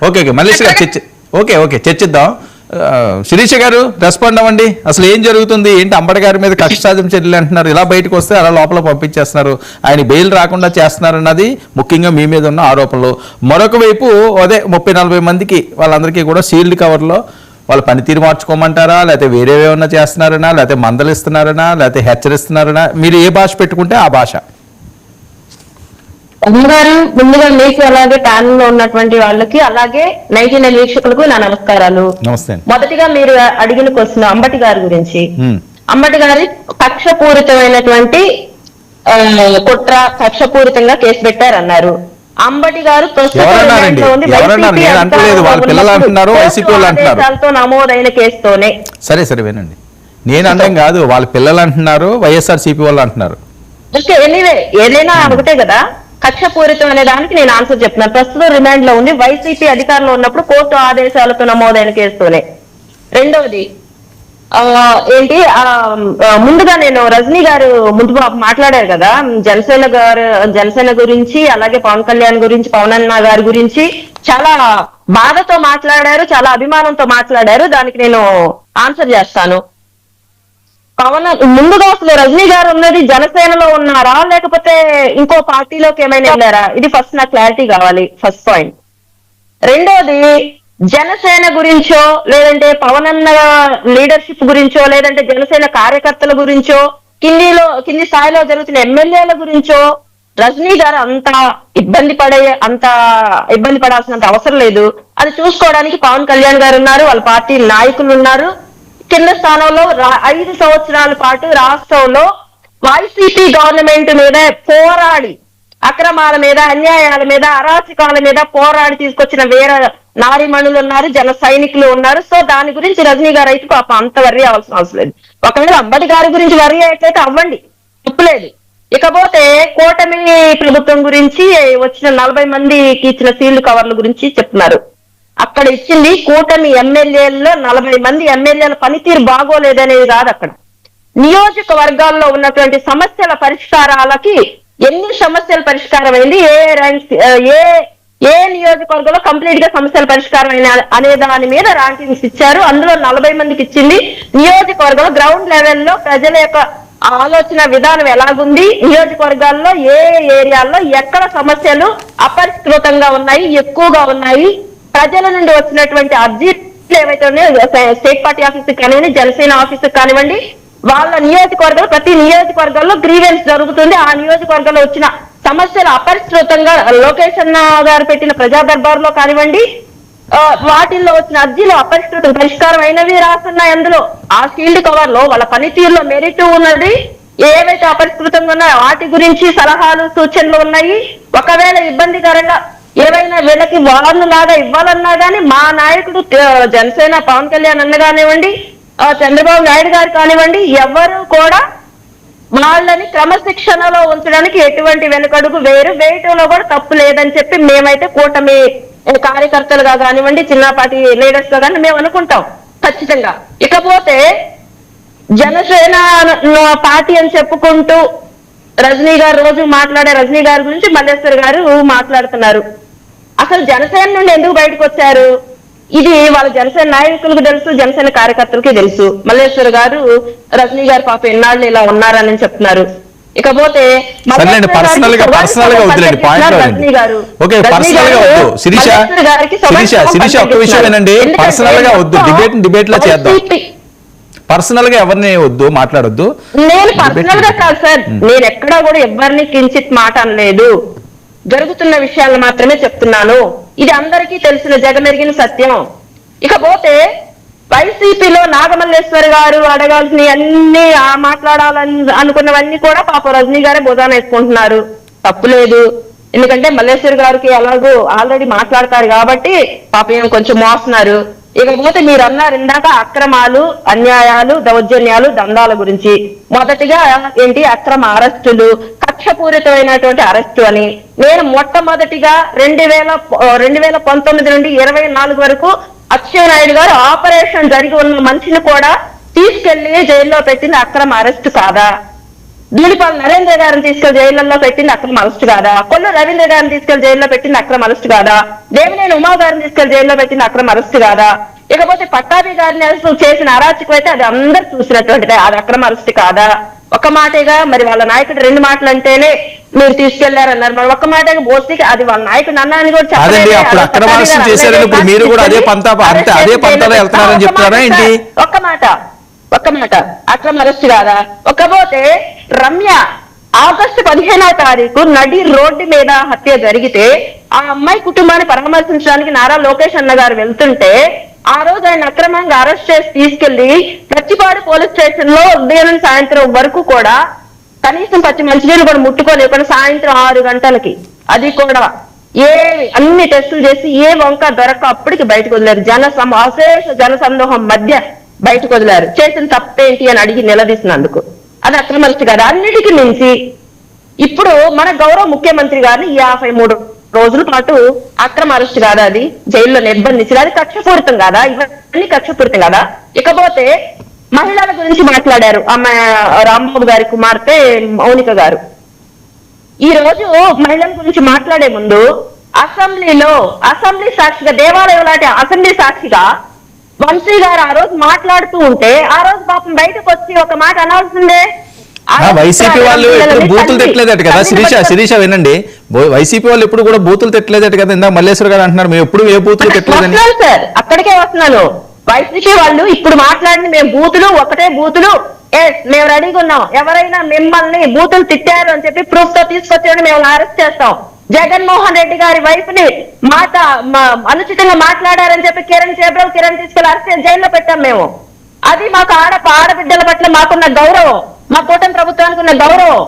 Okay okay Mallesh గారు okay చర్చిద్దాం. శిరీష గారు రెస్పాండ్ అవ్వండి. అసలు ఏం జరుగుతుంది ఏంటి? అంబటి గారి మీద కక్ష సాధ్యం చర్యలు అంటున్నారు, ఇలా బయటకు వస్తే అలా లోపల పంపించేస్తున్నారు, ఆయన బెయిల్ రాకుండా చేస్తున్నారు అన్నది ముఖ్యంగా మీ మీద ఉన్న ఆరోపణలు. మరొక వైపు అదే 30-40 మందికి వాళ్ళందరికీ కూడా సీల్డ్ కవర్లో వాళ్ళ పనితీరు మార్చుకోమంటారా, లేకపోతే వేరే ఏమన్నా చేస్తున్నారనా, లేకపోతే మందలిస్తున్నారనా, లేకపోతే హెచ్చరిస్తున్నారనా, మీరు ఏ భాష పెట్టుకుంటే ఆ భాష. గారు ముందుగా మీకు అలాగే ప్యానల్ లో ఉన్నటువంటి వాళ్ళకి అలాగే 99 వీక్షకులకు నా నమస్కారాలు. మొదటిగా మీరు అడిగిన క్వశ్చన్ అంబటి గారి గురించి. అంబటి గారి కక్షపూరితమైనటువంటి కుట్ర, కక్షపూరితంగా కేసు పెట్టారన్నారు. అంబటి గారు ఆదేశాలతో నమోదైన కేసుతోనే. సరే వినండి, నేను అనడం కాదు, వాళ్ళ పిల్లలు అంటున్నారు, వైఎస్ఆర్సీపీ వాళ్ళు అంటున్నారు. ఓకే, ఎనీవే ఏదైనా ఒకటే కదా. కక్షపూరితం అనే దానికి నేను ఆన్సర్ చెప్తున్నాను. ప్రస్తుతం రిమాండ్ లో ఉంది, వైసీపీ అధికారంలో ఉన్నప్పుడు కోర్టు ఆదేశాలతో నమోదైన కేసుతోనే. రెండవది ఏంటి, ముందుగా నేను రజనీ గారు ముందు మాట్లాడారు కదా జనసేన గురించి, అలాగే పవన్ కళ్యాణ్ గురించి, పవన్ అన్న గారి గురించి చాలా బాధతో మాట్లాడారు, చాలా అభిమానంతో మాట్లాడారు. దానికి నేను ఆన్సర్ చేస్తాను. ముందుగా అసలు రజనీ గారు ఉన్నది జనసేనలో ఉన్నారా, లేకపోతే ఇంకో పార్టీలోకి ఏమైనా వెళ్ళారా? ఇది ఫస్ట్ నాకు క్లారిటీ కావాలి, ఫస్ట్ పాయింట్. రెండోది, జనసేన గురించో, లేదంటే పవన్ అన్న లీడర్షిప్ గురించో, లేదంటే జనసేన కార్యకర్తల గురించో, కింది స్థాయిలో జరుగుతున్న ఎమ్మెల్యేల గురించో రజనీ గారు అంత ఇబ్బంది పడాల్సినంత అవసరం లేదు. అది చూసుకోవడానికి పవన్ కళ్యాణ్ గారు ఉన్నారు, వాళ్ళ పార్టీ నాయకులు ఉన్నారు. కింద స్థానంలో 5 సంవత్సరాల పాటు రాష్ట్రంలో వైసీపీ గవర్నమెంట్ మీద పోరాడి, అక్రమాల మీద, అన్యాయాల మీద, అరాచకాల మీద పోరాడి తీసుకొచ్చిన వేరే నారీమణులు ఉన్నారు, జన సైనికులు ఉన్నారు. సో దాని గురించి రజనీ గారు అయితే పాప అంత వర్రీ అవ్వాల్సిన అవసరం లేదు. ఒకవేళ అంబటి గారి గురించి వర్రీ అయ్యేట్లయితే అవ్వండి, తప్పులేదు. ఇకపోతే కూటమి ప్రభుత్వం గురించి వచ్చిన 40 మందికి ఇచ్చిన సీల్డ్ కవర్ల గురించి చెప్తున్నారు. అక్కడ ఇచ్చింది కూటమి ఎమ్మెల్యేల్లో 40 మంది ఎమ్మెల్యేల పనితీరు బాగోలేదనేది కాదు. అక్కడ నియోజకవర్గాల్లో ఉన్నటువంటి సమస్యల పరిష్కారాలకి ఎన్ని సమస్యల పరిష్కారం అయింది, ఏ నియోజకవర్గంలో కంప్లీట్ గా సమస్యల పరిష్కారం అయిన అనే దాని మీద ర్యాంకింగ్స్ ఇచ్చారు. అందులో 40 మందికి ఇచ్చింది. నియోజకవర్గంలో గ్రౌండ్ లెవెల్లో ప్రజల యొక్క ఆలోచన విధానం ఎలాగుంది, నియోజకవర్గాల్లో ఏ ఏరియాల్లో ఎక్కడ సమస్యలు అపరిష్కృతంగా ఉన్నాయి, ఎక్కువగా ఉన్నాయి, ప్రజల నుండి వచ్చినటువంటి అర్జీలు ఏవైతే ఉన్నాయో స్టేట్ పార్టీ ఆఫీస్కి కానివ్వండి, జనసేన ఆఫీస్కి కానివ్వండి, వాళ్ళ నియోజకవర్గాలు ప్రతి నియోజకవర్గంలో గ్రీవెన్స్ జరుగుతుంది. ఆ నియోజకవర్గంలో వచ్చిన సమస్యలు అపరిష్కృతంగా లోకేష్ అన్న గారు పెట్టిన ప్రజా దర్బార్లో కానివ్వండి, వాటిల్లో వచ్చిన అర్జీలు అపరిష్కృత పరిష్కారం అయినవి రాస్తున్నాయి. అందులో ఆ ఫీల్డ్ కవర్ లో వాళ్ళ పనితీరులో మెరిట్ ఉన్నది, ఏవైతే అపరిష్కృతంగా ఉన్నాయో వాటి గురించి సలహాలు, సూచనలు ఉన్నాయి. ఒకవేళ ఇబ్బందికరంగా ఏవైనా వీళ్ళకి వార్ను లాగా ఇవ్వాలన్నా గానీ మా నాయకుడు జనసేన పవన్ కళ్యాణ్ అన్న కానివ్వండి, చంద్రబాబు నాయుడు గారు కానివ్వండి, ఎవరు కూడా వాళ్ళని క్రమశిక్షణలో ఉంచడానికి ఎటువంటి వెనుకడుగు వేయటంలో కూడా తప్పు లేదని చెప్పి మేమైతే కూటమి కార్యకర్తలుగా కానివ్వండి, చిన్నపాటి లీడర్స్ గా కానీ మేము అనుకుంటాం ఖచ్చితంగా. ఇకపోతే జనసేన పార్టీ అని చెప్పుకుంటూ రజనీ గారు రోజు మాట్లాడే రజనీ గారి గురించి మల్లేశ్వర్ గారు మాట్లాడుతున్నారు. అసలు జనసేన నుండి ఎందుకు బయటకు వచ్చారు? ఇది వాళ్ళ జనసేన నాయకులకు తెలుసు, జనసేన కార్యకర్తలకి తెలుసు. మల్లేశ్వర్ గారు రజనీ గారు పాప ఎన్నాళ్ళు ఇలా ఉన్నారని చెప్తున్నారు. ఇకపోతే పర్సనల్ గా వద్దులేండి, పాయింట్ గారు ఓకే, పర్సనల్ గా వద్దు. శిరీష ఒక్క విషయం ఏంటండి, పర్సనల్ గా వద్దు, డిబేట్ లా చేద్దాం. పర్సనల్ గా ఎవరిని వద్దు, మాట్లాడొద్దు. నేను పర్సనల్ గా కాదు సార్, నేను ఎక్కడా కూడా ఎవరిని కించిత్ మాట అనలేదు, జరుగుతున్న విషయాలు మాత్రమే చెప్తున్నాను. ఇది అందరికీ తెలిసిన జగమెరిగిన సత్యం. ఇకపోతే వైసీపీలో నాగమల్లేశ్వర్ గారు అడగాల్సిన అన్ని మాట్లాడాలని అనుకున్నవన్నీ కూడా పాప రజనీ గారే భుజాన వేసుకుంటున్నారు. తప్పులేదు, ఎందుకంటే మల్లేశ్వర్ గారికి ఎలాగో ఆల్రెడీ మాట్లాడతారు కాబట్టి పాపం కొంచెం మోస్తున్నారు. ఇకపోతే మీరు అన్నారు ఇందాక అక్రమాలు, అన్యాయాలు, దౌర్జన్యాలు, దందాల గురించి. మొదటిగా ఏంటి అక్రమ అరెస్టులు, కక్షపూరితమైనటువంటి అరెస్టు అని. నేను మొట్టమొదటిగా 2019 నుండి 24 వరకు అక్షయ్ నాయుడు గారు ఆపరేషన్ జరిగి ఉన్న మనిషిని కూడా తీసుకెళ్లి జైల్లో పెట్టింది అక్రమ అరెస్టు కాదా? ధూళిపాల నరేంద్ర గారిని తీసుకెళ్లి జైళ్లలో పెట్టింది అక్రమ అరెస్ట్ కాదా? కొల్లు రవీంద్ర గారిని తీసుకెళ్లి జైల్లో పెట్టింది అక్రమ అరెస్ట్ కాదా? దేవినేని ఉమా గారిని తీసుకెళ్లి జైల్లో పెట్టింది అక్రమ అరెస్ట్ కాదా? ఇకపోతే పట్టాభి గారిని అసలు చేసిన అరాచకం అయితే అది అందరు చూసినటువంటిదే, అది అక్రమ అరెస్ట్ కాదా? ఒక మాటేగా మరి వాళ్ళ నాయకుడు రెండు మాటలు అంటేనే మీరు తీసుకెళ్లారన్నారు, మరి ఒక్క మాటగా బోస్తికి అది వాళ్ళ నాయకుడు అన్నాన్ని కూడా అదండి, అప్పుడు అక్రమ అరెస్ట్ చేశారని ఇప్పుడు మీరు కూడా అదే అదే పంతాలో వెళ్తున్నారని చెప్తున్నారా ఏంటి? ఒక్క మాట అక్రమ అరెస్ట్ కాదా? ఒక్కపోతే రమ్య ఆగస్టు 15వ తారీఖు నడి రోడ్డు మీద హత్య జరిగితే ఆ అమ్మాయి కుటుంబాన్ని పరామర్శించడానికి నారా లోకేష్ అన్న గారు వెళ్తుంటే ఆ రోజు ఆయన అక్రమంగా అరెస్ట్ చేసి తీసుకెళ్లి పచ్చిపాడు పోలీస్ స్టేషన్ లో ఉదయం సాయంత్రం వరకు కూడా కనీసం పచ్చి మంచినీళ్ళు కూడా ముట్టుకోలేకుండా సాయంత్రం 6 గంటలకి అది కూడా అన్ని టెస్టులు చేసి ఏ వంక దొరక అప్పటికి బయటకు వదిలేరు. అశేష జన సందోహం మధ్య బయటకు వదిలారు. చేసిన తప్పేంటి అని అడిగి నిలదీసినందుకు అది అక్రమ అరెస్ట్ కాదు. అన్నిటికీ మించి ఇప్పుడు మన గౌరవ ముఖ్యమంత్రి గారిని 53 రోజుల పాటు అక్రమ అరెస్ట్ కాదా? అది జైల్లో నిర్బంధించింది, అది కక్షపూరితం కాదా? ఇవన్నీ కక్షపూరితం కాదా? ఇకపోతే మహిళల గురించి మాట్లాడారు ఆమె రాంబాబు గారి కుమార్తె మౌనిక గారు. ఈ రోజు మహిళల గురించి మాట్లాడే ముందు అసెంబ్లీ సాక్షిగా, దేవాలయం లాంటి అసెంబ్లీ సాక్షిగా వంశీ గారు ఆ రోజు మాట్లాడుతూ ఉంటే ఆ రోజు పాపం బయటకు వచ్చి ఒక మాట అనాల్సిందే. వైసీపీ వాళ్ళు ఎప్పుడు బూతులు తిట్టలేదట కదా శిరీష వినండి, వైసీపీ వాళ్ళు ఎప్పుడు కూడా బూతులు తిట్టలేదట కదా, ఇందాక మల్లేశ్వర గారు అంటున్నారు మేము ఎప్పుడు ఏ బూతులు తిట్టలేదండి. సార్ అక్కడికే వస్తున్నాను. వైసీపీ వాళ్ళు ఇప్పుడు మాట్లాడింది మేము బూతులు ఒకటే బూతులు, మేము రెడీగా ఉన్నాం, ఎవరైనా మిమ్మల్ని బూతులు తిట్టారు అని చెప్పి ప్రూఫ్ తో తీసుకొచ్చారని మేము అరెస్ట్ చేస్తాం. జగన్మోహన్ రెడ్డి గారి వైఫ్ ని అనుచితంగా మాట్లాడారని చెప్పి కిరణ్ తీసుకెళ్లి అరెస్ట్ చేసి జైల్లో పెట్టాం మేము. అది మాకు ఆడబిడ్డల పట్ల మాకున్న గౌరవం, మా కూటమి ప్రభుత్వానికి ఉన్న గౌరవం.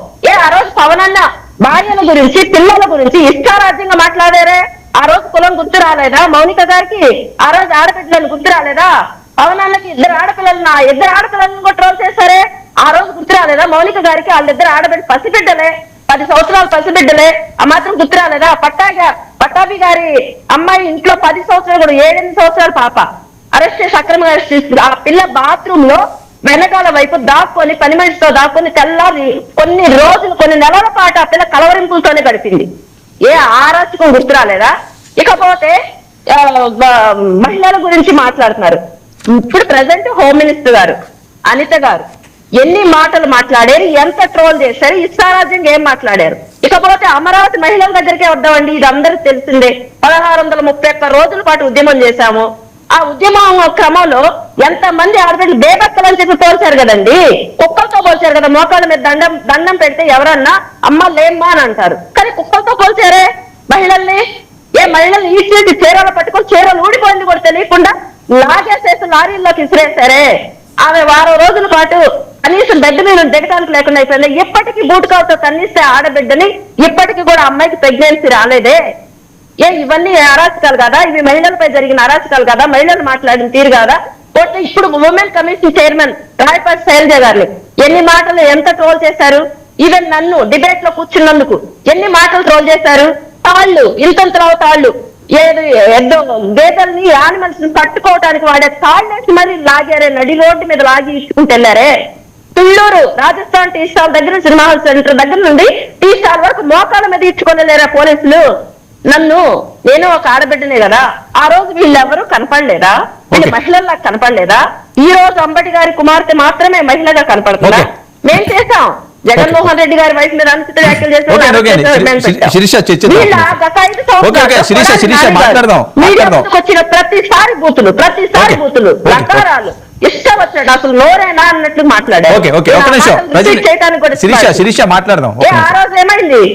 ఆ రోజు పవన్ అన్న భార్యల గురించి పిల్లల గురించి ఇష్టారాజ్యంగా మాట్లాడారే, ఆ రోజు కులం గుర్తు రాలేదా మౌనిక గారికి? ఆ రోజు ఆడబిడ్డలను గుర్తు రాలేదా? పవన్ అన్నకి ఇద్దరు ఆడపిల్లలను కూడా ట్రోల్ చేశారే, ఆ రోజు గుర్తు రాలేదా మౌనిక గారికి? వాళ్ళిద్దరు ఆడబిడ్డ పసిబిడ్డలే, 10 సంవత్సరాలు పసిబిడ్డలే, ఆ మాత్రం గుర్తు రాలేదా? పట్టాభి గారి అమ్మాయి ఇంట్లో 10 సంవత్సరాలు కూడా 7-8 సంవత్సరాల పాప అరెస్ట్ చేసి అక్రమంగా అరెస్ట్ చేసి ఆ పిల్ల బాత్రూమ్ లో వెనకాల వైపు దాక్కొని పని మనిషితో దాక్కొని తెల్లారి కొన్ని రోజులు కొన్ని నెలల పాటు ఆ పిల్ల కలవరింపులతోనే గడిపింది. ఆరాచకం గుర్తు రాలేదా? ఇకపోతే మహిళల గురించి మాట్లాడుతున్నారు. ఇప్పుడు ప్రజెంట్ హోమ్ మినిస్టర్ గారు అనిత గారు ఎన్ని మాటలు మాట్లాడారు, ఎంత ట్రోల్ చేశారు, ఇష్టారాజ్యంగా ఏం మాట్లాడారు. ఇకపోతే అమరావతి మహిళల దగ్గరికే వద్దామండి, ఇది అందరికి తెలిసిందే. 1631 రోజుల పాటు ఉద్యమం చేశాము. ఆ ఉద్యమం క్రమంలో ఎంత మంది ఆడబిడ్డలు బేబక్కలు అని చెప్పి పోల్చారు కదండి, కుక్కలతో పోల్చారు కదా. మోకాళ్ళ మీద దండం పెడితే ఎవరన్నా అమ్మ లేమ్మా అని అంటారు, కానీ కుక్కలతో పోల్చారే మహిళల్ని. మహిళల్ని ఈడ్చేసి చీరలు పట్టుకొని చీరలు ఊడిపోయింది కూడా తెలియకుండా లాగేసేసి లారీల్లోకి విసిరేశారే. ఆమె 10 రోజుల పాటు కనీసం బెడ్ మీద దిగటానికి లేకుండా అయిపోయింది. ఇప్పటికీ బూటకాలతో కనీస్తే ఆడబిడ్డని ఇప్పటికీ కూడా అమ్మాయికి ప్రెగ్నెన్సీ రాలేదే. ఇవన్నీ అరాచకాలు కదా? ఇవి మహిళలపై జరిగిన అరాచకాలు కదా? మహిళలు మాట్లాడిన తీరు కదా? ఇప్పుడు women commission chairman Rayapati Sailaja గారిని ఎన్ని మాటలు ఎంత ట్రోల్ చేశారు. ఈవెన్ నన్ను డిబేట్ లో కూర్చున్నందుకు ఎన్ని మాటలు ట్రోల్ చేశారు. తాళ్ళు ఇంతంతరావు తాళ్ళు, గేదెల్ని యానిమల్స్ ని పట్టుకోవటానికి వాడే తాళ్ళేసి మళ్ళీ లాగారే, నడి రోడ్డు మీద లాగి ఇచ్చుకుంటూ వెళ్ళారే. తుళ్ళూరు రాజస్థాన్ టీ స్టాల్ దగ్గర సినిమా హాల్ సెంటర్ దగ్గర నుండి టీ స్టాల్ వరకు మోకాళ్ళ మీద ఇచ్చుకోలేరా పోలీసులు నన్ను? నేను ఒక ఆడబిడ్డనే కదా. ఆ రోజు వీళ్ళెవరూ కనపడలేదా? వీళ్ళు మహిళల్లా కనపడలేదా? ఈ రోజు అంబటి గారి కుమార్తె మాత్రమే మహిళగా కనపడుతుందా? మేం చేశాం. జగన్మోహన్ రెడ్డి గారి వైపు మీద అనుచిత వ్యాఖ్యలు చేసిన వచ్చిన ప్రతిసారి బూతులు లకారాలు ఇష్టం వచ్చినట్టు అసలు నోరేనా అన్నట్లు మాట్లాడారు. ఆ రోజు ఏమైంది?